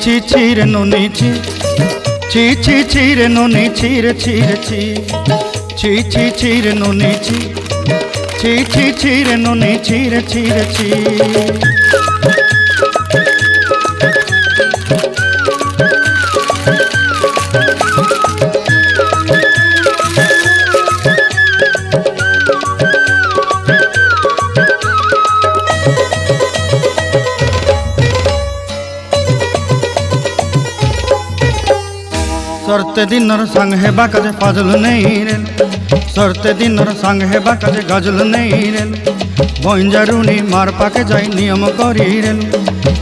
ছি ছি রে নুনি ছি ছি ছি ছি রে নুনি ছি রে ছি রে ছি ছি ছি ছি রে নুনি ছি ছি ছি ছি রে নুনি ছি রে ছি রে ছি। सरते दिनर संग हेबा काजे फाजल नहीं रेल सरते दिनर संग हेबा काजे गजल नहीं रेल बंजारुनी मार पाके जाई नियम करी रेल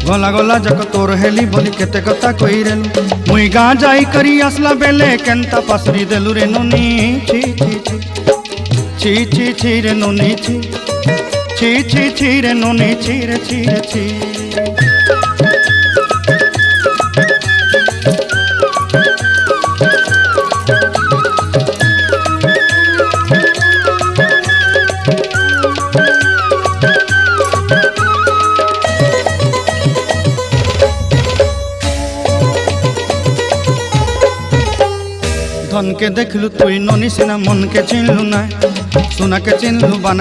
गला गला जक तोर हेली बोली केते कथा कई रेल मुई गाँ जाई करी आसला बेले केंता पासरी देलु रे नुनी छी छी छी छी छी छी रे नुनी छी छी छी छी रे नुनी छी रे छी रे छी। धन के देखलु तुई ननी सिना मन के चिन्हलु ना सुना के चिन्हलु बाना